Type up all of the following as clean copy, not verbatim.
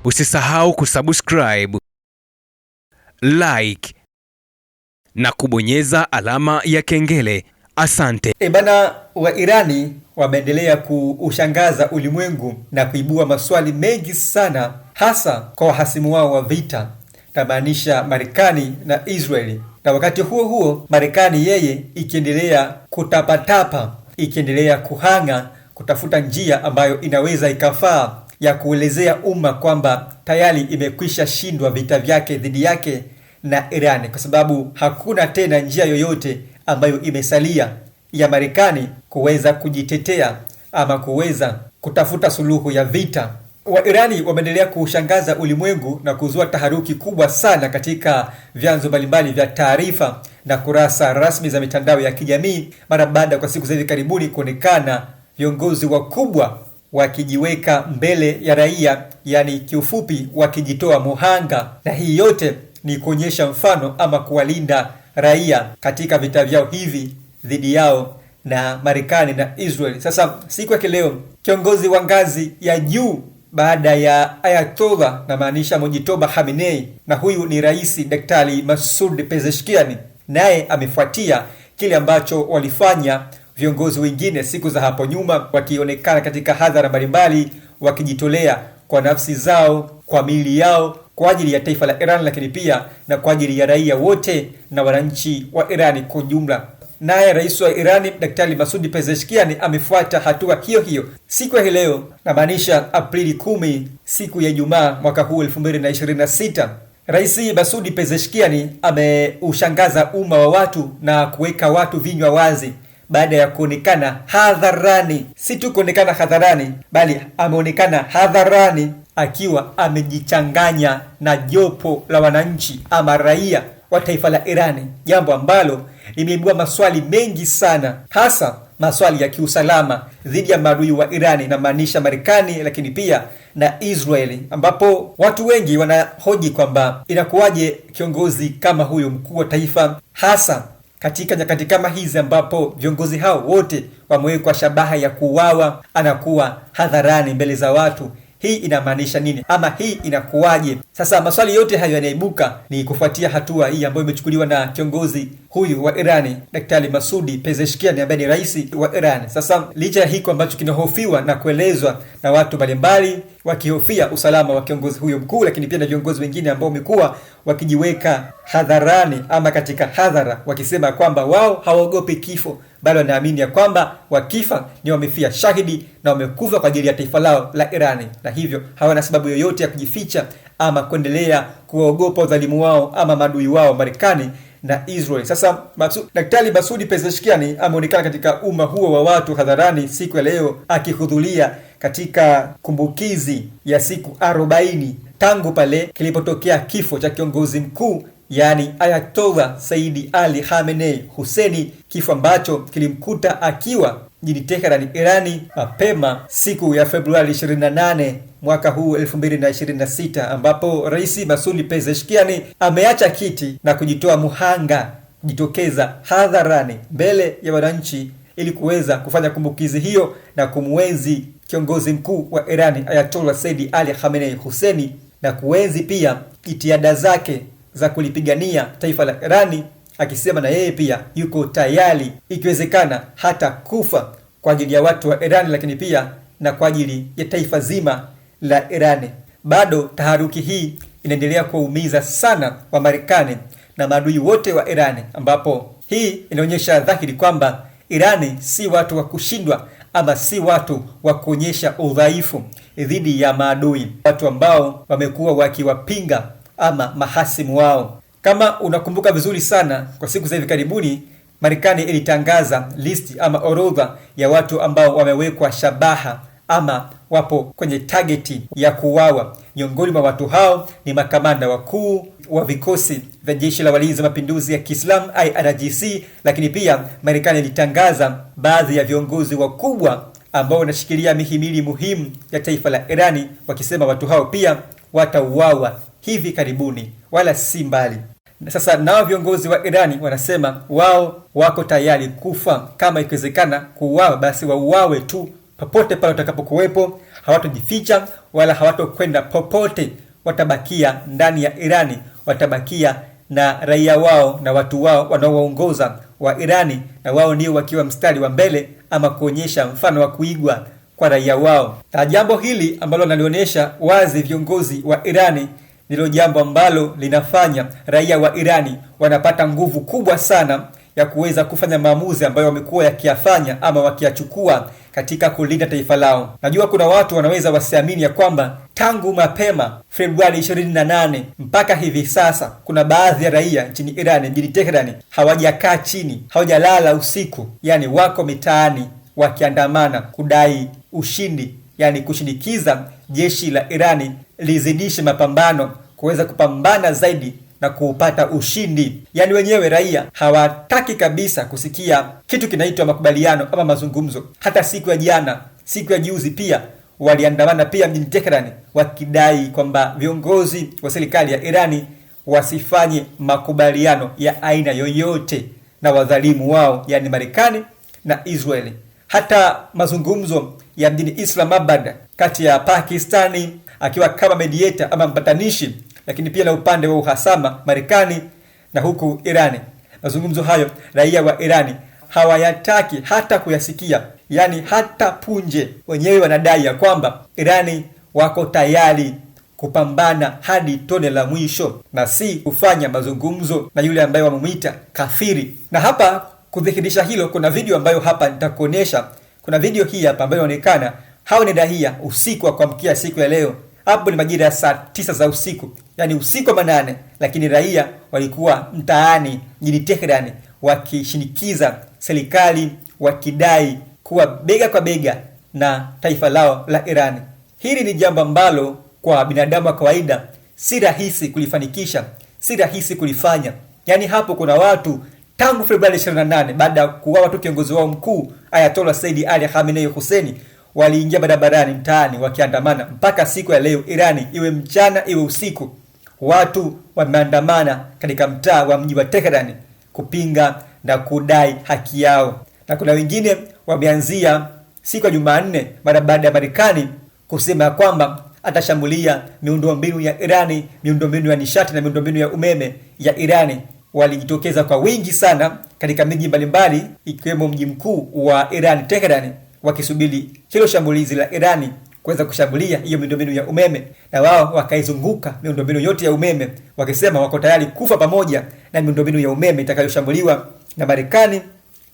Usisahau kusubscribe, like na kubonyeza alama ya kengele. Asante. Bana, wa Irani wameendelea kuushangaza ulimwengu na kuibua maswali mengi sana, hasa kwa wahasimu wao wa vita, namaanisha Marekani na Israeli. Na wakati huo huo Marekani yeye ikiendelea kutapatapa, ikiendelea kuhanga kutafuta njia ambayo inaweza ikafaa ya kuelezea umma kwamba tayari imekwisha shindwa vita vyake dhidi yake na Irani, kwa sababu hakuna tena njia yoyote ambayo imesalia ya Marekani kuweza kujitetea ama kuweza kutafuta suluhu ya vita. Wa Irani wameendelea kushangaza ulimwengu na kuzua taharuki kubwa sana katika vyanzo mbalimbali vya taarifa na kurasa rasmi za mitandao ya kijamii mara baada kwa siku za hivi karibuni kuonekana viongozi wakubwa wakijiweka mbele ya raia, yani kiufupi wakijitoa muhanga, na hii yote ni kuonyesha mfano ama kuwalinda raia katika vita vyao hivi dhidi yao na Marekani na Israel. Sasa siku ya leo kiongozi wa ngazi ya juu baada ya Ayatollah na maanisha Mojtaba Khamenei, na huyu ni Rais Daktari Masoud Pezeshkian, naye amefuatia kile ambacho walifanya viongozi wengine siku za hapo nyuma, wakionekana katika hadhara mbalimbali wakijitolea kwa nafsi zao, kwa miili yao, kwa ajili ya taifa la Iran, lakini pia na kwa ajili ya raia wote na wananchi wa Irani kwa jumla. Naye rais wa Irani Daktari Masoud Pezeshkian amefuata hatua hiyo hiyo siku ya leo, na maanisha Aprili 10, siku ya Ijumaa mwaka huu 2026. Rais Masoud Pezeshkian ameushangaza umma wa watu na kuweka watu vinywa wazi baada ya kuonekana hadharani, si tu kuonekana hadharani, bali ameonekana hadharani akiwa amejichanganya na jopo la wananchi ama raia wa taifa la Irani, jambo ambalo limeibua maswali mengi sana, hasa maswali ya kiusalama dhidi ya maadui wa Irani na maanisha Marekani, lakini pia na Israeli, ambapo watu wengi wanahoji kwamba inakuwaje kiongozi kama huyo mkuu wa taifa, hasa katika nyakati kama hizi ambapo viongozi hao wote wamewekwa shabaha ya kuuawa, anakuwa hadharani mbele za watu. Hii inamaanisha nini ama hii inakuwaje? Sasa maswali yote hayo yanaibuka ni kufuatia hatua hii ambayo imechukuliwa na kiongozi huyu wa Irani Daktari Masoud Pezeshkian ambaye ni rais wa Irani. Sasa licha ya hiko ambacho kinahofiwa na kuelezwa na watu mbalimbali wakihofia usalama wa kiongozi huyo mkuu, lakini pia na viongozi wengine ambao wamekuwa wakijiweka hadharani ama katika hadhara wakisema kwamba wao hawaogopi kifo, bali wanaamini ya kwamba wakifa ni wamefia shahidi na wamekufa kwa ajili ya taifa lao la Irani, na hivyo hawana sababu yoyote ya kujificha ama kuendelea kuwaogopa udhalimu wao ama maadui wao Marekani na Israel. Sasa Daktari Masoud Pezeshkian ameonekana katika umma huo wa watu hadharani siku ya leo akihudhuria katika kumbukizi ya siku 40 tangu pale kilipotokea kifo cha kiongozi mkuu, yani Ayatollah Said Ali Khamenei Husseini, kifo ambacho kilimkuta akiwa mjini Tehran, Irani mapema siku ya Februari 28 mwaka huu 2026, ambapo Rais Masoud Pezeshkian ameacha kiti na kujitoa muhanga, kujitokeza hadharani mbele ya wananchi ili kuweza kufanya kumbukizi hiyo na kumwenzi kiongozi mkuu wa Irani Ayatollah Said Ali Khamenei Husseini, na kuenzi pia jitihada zake za kulipigania taifa la Irani, akisema na yeye pia yuko tayari ikiwezekana hata kufa kwa ajili ya watu wa Irani, lakini pia na kwa ajili ya taifa zima la Irani. Bado taharuki hii inaendelea kuumiza sana wa Marekani na maadui wote wa Irani, ambapo hii inaonyesha dhahiri kwamba Irani si watu wa kushindwa ama si watu wa kuonyesha udhaifu dhidi ya maadui, watu ambao wamekuwa wakiwapinga ama mahasimu wao. Kama unakumbuka vizuri sana, kwa siku za hivi karibuni Marekani ilitangaza listi ama orodha ya watu ambao wamewekwa shabaha ama wapo kwenye targeti ya kuuawa. Miongoni mwa watu hao ni makamanda wakuu wa vikosi vya jeshi la walinzi wa mapinduzi ya Kiislamu IRGC, lakini pia Marekani ilitangaza baadhi ya viongozi wakubwa ambao wanashikilia mihimili muhimu ya taifa la Irani, wakisema watu hao pia watauawa hivi karibuni wala si mbali. Sasa nao viongozi wa Irani wanasema wao wako tayari kufa, kama ikiwezekana kuuawa basi wauawe tu popote pale watakapokuwepo, hawatojificha wala hawatokwenda popote. Watabakia ndani ya Irani, watabakia na raia wao na watu wao wanaowaongoza wa Irani, na wao ndio wakiwa mstari wa mbele ama kuonyesha mfano wa kuigwa kwa raia wao. Na jambo hili ambalo nalionyesha wazi viongozi wa Irani ndilo jambo ambalo linafanya raia wa Irani wanapata nguvu kubwa sana ya kuweza kufanya maamuzi ambayo wamekuwa yakiyafanya ama wakiyachukua katika kulinda taifa lao. Najua kuna watu wanaweza wasiamini ya kwamba tangu mapema Februari 28 mpaka hivi sasa kuna baadhi ya raia nchini Irani, mjini Tehran, hawajakaa chini, hawajalala usiku, yani wako mitaani wakiandamana kudai ushindi, yani kushinikiza jeshi la Irani lizidishe mapambano kuweza kupambana zaidi na kuupata ushindi. Yani wenyewe raia hawataki kabisa kusikia kitu kinaitwa makubaliano ama mazungumzo. Hata siku ya jana, siku ya juzi pia waliandamana pia mjini Tehran wakidai kwamba viongozi wa serikali ya Irani wasifanye makubaliano ya aina yoyote na wadhalimu wao, yani Marekani na Israeli. Hata mazungumzo ya mjini Islamabad kati ya Pakistani akiwa kama mediator ama mpatanishi, lakini pia na upande wa uhasama Marekani na huku Irani, mazungumzo hayo raia wa Irani hawayataki hata kuyasikia, yani hata punje. Wenyewe wanadai ya kwamba Irani wako tayari kupambana hadi tone la mwisho na si kufanya mazungumzo na yule ambaye wamemuita kafiri. Na hapa kudhihirisha hilo, kuna video ambayo hapa nitakuonyesha. Kuna video hii hapa ambayo inaonekana hao ni raia usiku wa kuamkia siku ya leo. Hapo ni majira ya saa 9 za usiku, yani usiku wa manane, lakini raia walikuwa mtaani mjini Tehran wakishinikiza serikali, wakidai kuwa bega kwa bega na taifa lao la Irani. Hili ni jambo ambalo kwa binadamu wa kawaida si rahisi kulifanikisha, si rahisi kulifanya. Yani hapo kuna watu tangu Februari 28 baada ya kuuawa tu kiongozi wao mkuu Ayatollah Said Ali Khamenei Hussein, waliingia barabarani mtaani wakiandamana mpaka siku ya leo Irani, iwe mchana iwe usiku, watu wameandamana katika mtaa wa mji wa Tehran kupinga na kudai haki yao. Na kuna wengine wameanzia siku ya Jumanne mara baada ya Marekani kusema kwamba atashambulia miundombinu ya Irani, miundombinu ya nishati na miundombinu ya umeme ya Irani. Walijitokeza kwa wingi sana katika miji mbalimbali ikiwemo mji mkuu wa Irani Tehran, wakisubiri hilo shambulizi la Irani kuweza kushambulia hiyo miundombinu ya umeme, na wao wakaizunguka miundombinu yote ya umeme wakisema wako tayari kufa pamoja na miundombinu ya umeme itakayoshambuliwa na Marekani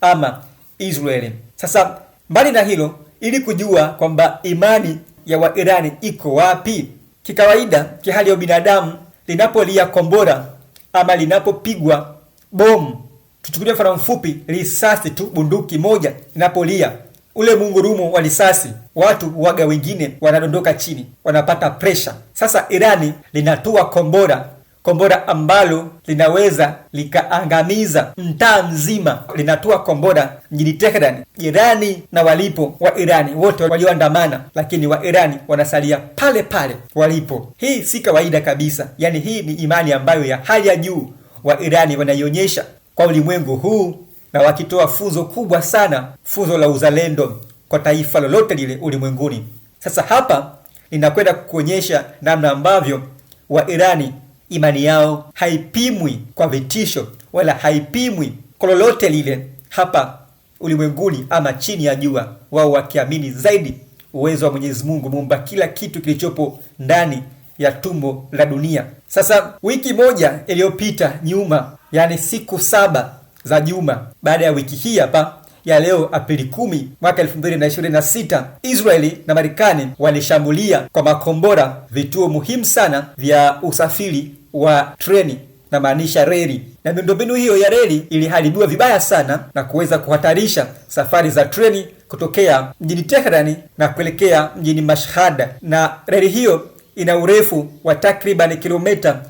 ama Israeli. Sasa mbali na hilo, ili kujua kwamba imani ya Wairani iko wapi, kikawaida kihali ya binadamu, linapolia kombora ama linapopigwa bomu, tuchukulie mfano mfupi, risasi tu, bunduki moja inapolia, ule mungurumo wa risasi, watu waga wengine wanadondoka chini, wanapata pressure. Sasa Irani linatua kombora ambalo linaweza likaangamiza mtaa mzima. Linatua kombora mjini Tehran, jirani na walipo wa Irani wote walioandamana, lakini wa Irani wanasalia pale pale walipo. Hii si kawaida kabisa, yani hii ni imani ambayo ya hali ya juu wa Irani wanaionyesha kwa ulimwengu huu, na wakitoa funzo kubwa sana, funzo la uzalendo kwa taifa lolote lile ulimwenguni. Sasa hapa ninakwenda kukuonyesha namna ambavyo wa Irani imani yao haipimwi kwa vitisho wala haipimwi kwa lolote lile hapa ulimwenguni ama chini ya jua, wao wakiamini zaidi uwezo wa Mwenyezi Mungu muumba kila kitu kilichopo ndani ya tumbo la dunia. Sasa wiki moja iliyopita nyuma, yani siku 7 za juma baada ya wiki hii hapa ya leo Aprili 10 mwaka 2026, Israeli na Marekani walishambulia kwa makombora vituo muhimu sana vya usafiri wa treni, na maanisha reli, na miundombinu hiyo ya reli iliharibiwa vibaya sana na kuweza kuhatarisha safari za treni kutokea mjini Tehran na kuelekea mjini Mashhad. Na reli hiyo ina urefu wa takriban kilomita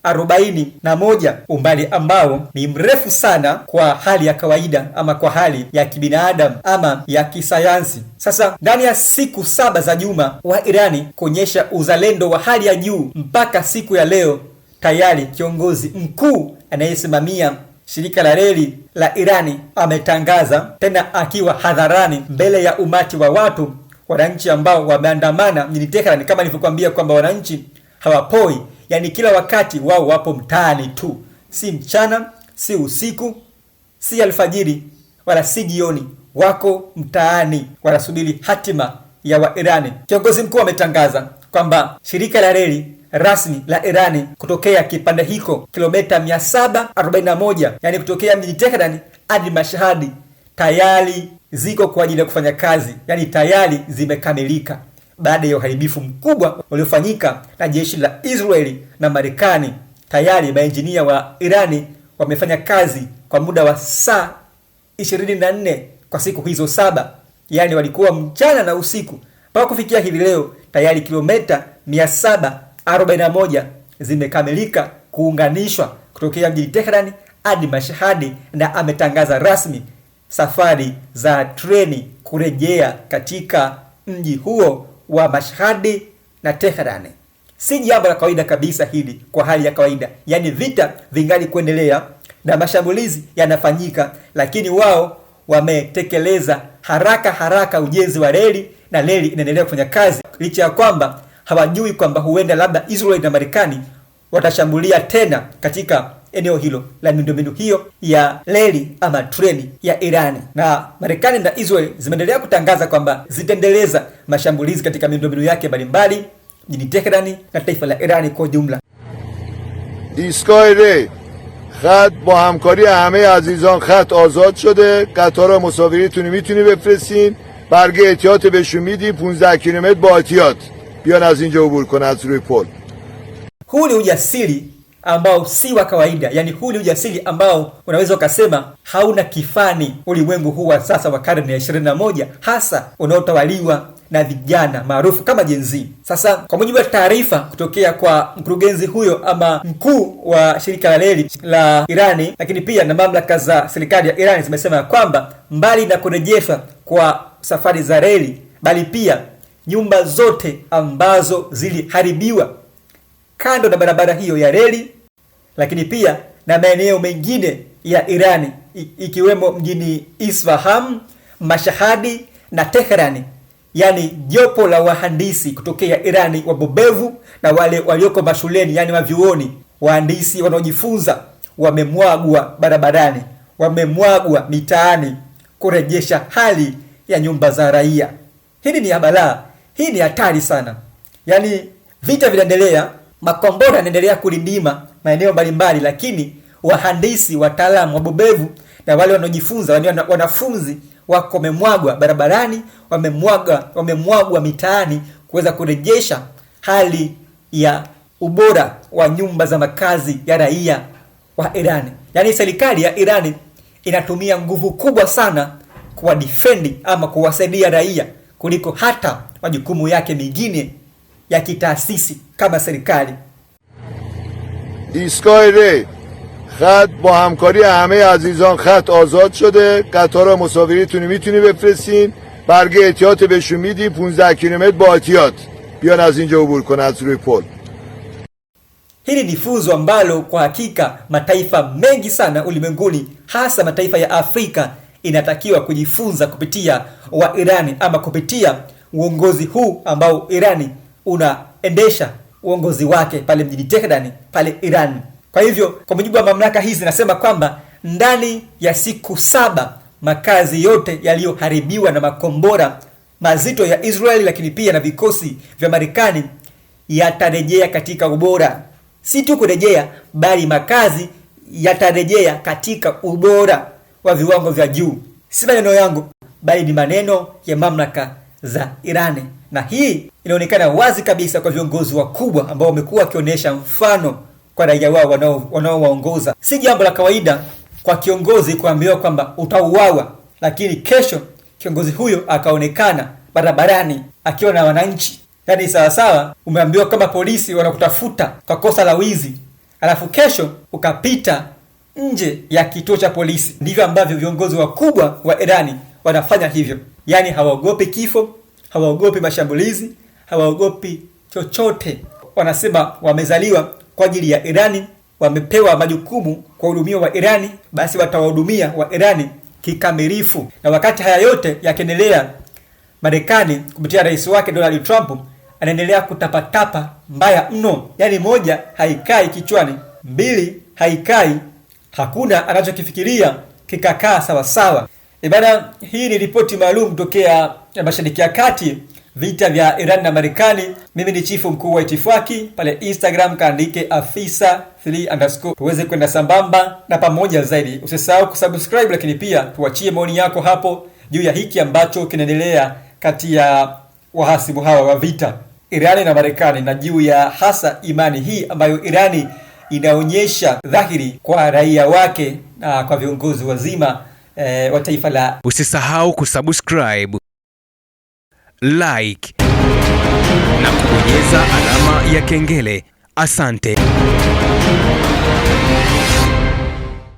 741, umbali ambao ni mrefu sana kwa hali ya kawaida ama kwa hali ya kibinadamu ama ya kisayansi. Sasa ndani ya siku 7 za juma wa Irani kuonyesha uzalendo wa hali ya juu, mpaka siku ya leo tayari kiongozi mkuu anayesimamia shirika la reli la Irani ametangaza tena akiwa hadharani mbele ya umati wa watu, wananchi ambao wameandamana mjini Tehran. Kama nilivyokuambia kwamba wananchi hawapoi, yani kila wakati wao wapo mtaani tu, si mchana, si usiku, si alfajiri, wala si jioni, wako mtaani wanasubiri hatima ya Wairani. Kiongozi mkuu ametangaza kwamba shirika la reli rasmi la Irani kutokea kipande hiko kilomita 741, yani kutokea mjini Tehran hadi Mashhad, tayari ziko kwa ajili ya kufanya kazi, yani tayari zimekamilika baada ya uharibifu mkubwa uliofanyika na jeshi la Israeli na Marekani. Tayari maenjinia wa Irani wamefanya kazi kwa muda wa saa 24 kwa siku hizo 7, yani walikuwa mchana na usiku. Mpaka kufikia hivi leo tayari kilomita 741 zimekamilika kuunganishwa kutokea mjini Tehran hadi Mashhad, na ametangaza rasmi safari za treni kurejea katika mji huo wa Mashhad na Tehran. Si jambo la kawaida kabisa hili kwa hali ya kawaida, yani vita vingali kuendelea na mashambulizi yanafanyika, lakini wao wametekeleza haraka ujenzi wa reli, na reli inaendelea kufanya kazi licha ya kwamba hawajui kwamba huenda labda Israel na Marekani watashambulia tena katika eneo hilo la miundombinu hiyo ya reli ama treni ya Irani. Na Marekani na Israel zimeendelea kutangaza kwamba zitaendeleza mashambulizi katika miundombinu yake mbalimbali mjini Tehran na taifa la Irani kwa jumla. ایستگاه ری خط با همکاری همه عزیزان خط آزاد شده. قطار مسافریتون میتونی بفرستین. برگه احتیاط بهشون میدی 15 کیلومتر با احتیاط بیان از اینجا عبور کنن از روی پل. Huu ni ujasiri ambao si wa kawaida, yani huu ni ujasiri ambao unaweza ukasema hauna kifani ulimwengu huu wa sasa wa karne ya 21, hasa unaotawaliwa na vijana maarufu kama Gen Z. Sasa kwa mujibu wa taarifa kutokea kwa mkurugenzi huyo ama mkuu wa shirika la reli la Irani, lakini pia na mamlaka za serikali ya Irani zimesema kwamba mbali na kurejeshwa kwa safari za reli, bali pia nyumba zote ambazo ziliharibiwa kando na barabara hiyo ya reli, lakini pia na maeneo mengine ya Irani ikiwemo mjini Isfahan, Mashhad na Tehran, yani jopo la wahandisi kutokea Irani wabobevu na wale walioko mashuleni, yani mavyuoni, wahandisi wanaojifunza wamemwagwa barabarani, wamemwagwa mitaani kurejesha hali ya nyumba za raia. Hili ni balaa, hii ni hatari sana. Yani vita vinaendelea, makombora yanaendelea kulindima maeneo mbalimbali, lakini wahandisi, wataalamu, wabobevu na wale wanaojifunza, wanafunzi wako wamemwagwa barabarani, wamemwagwa mitaani kuweza kurejesha hali ya ubora wa nyumba za makazi ya raia wa Irani. Yani serikali ya Irani inatumia nguvu kubwa sana kuwa defend ama kuwasaidia raia kuliko hata majukumu yake mengine ya kitaasisi kama serikali. ایستگاه ری خط با همکاری همه عزیزان خط آزاد شده. قطار مسافریتون میتونی بفرستین. برگه احتیاط بهشون میدی 15 کیلومتر با احتیاط بیان از اینجا عبور کنن از روی پل. Hili ni funzo ambalo kwa hakika mataifa mengi sana ulimwenguni, hasa mataifa ya Afrika, inatakiwa kujifunza kupitia wa Irani ama kupitia uongozi huu ambao Irani unaendesha uongozi wake pale mjini Tehran pale Iran. Kwa hivyo kwa mujibu wa mamlaka hizi nasema kwamba ndani ya siku 7 makazi yote yaliyoharibiwa na makombora mazito ya Israeli, lakini pia na vikosi vya Marekani, yatarejea katika ubora. Si tu kurejea, bali makazi yatarejea katika ubora wa viwango vya juu. Si maneno yangu, bali ni maneno ya mamlaka za Irani. Na hii inaonekana wazi kabisa kwa viongozi wakubwa ambao wamekuwa wakionyesha mfano kwa raia wao wanaowaongoza. Si jambo la kawaida kwa kiongozi kuambiwa kwamba utauawa, lakini kesho kiongozi huyo akaonekana barabarani akiwa na wananchi. Yani sawa umeambiwa kama polisi wanakutafuta kwa kosa la wizi, alafu kesho ukapita nje ya kituo cha polisi. Ndivyo ambavyo viongozi wakubwa wa Irani wanafanya hivyo. Yani hawaogopi kifo, hawaogopi mashambulizi, hawaogopi chochote. Wanasema wamezaliwa kwa ajili ya Irani wamepewa majukumu kuwahudumia wa Irani, basi watawahudumia wa Irani kikamilifu. Na wakati haya yote yakiendelea, Marekani kupitia rais wake Donald Trump anaendelea kutapatapa mbaya mno. Yaani moja, haikai kichwani; mbili, haikai, hakuna anachokifikiria kikakaa sawa sawa. Bana, hii ni ripoti maalum tokea Mashariki ya Kati, vita vya Iran na Marekani. Mimi ni chifu mkuu wa itifaki. Pale Instagram kaandike afisa3_ tuweze kwenda sambamba na pamoja zaidi. Usisahau kusubscribe, lakini pia tuachie maoni yako hapo juu ya hiki ambacho kinaendelea kati ya wahasibu hawa wa vita, Irani na Marekani, na juu ya hasa imani hii ambayo Irani inaonyesha dhahiri kwa raia wake na kwa viongozi wazima wa taifa la. Usisahau kusubscribe, like na kubonyeza alama ya kengele. Asante.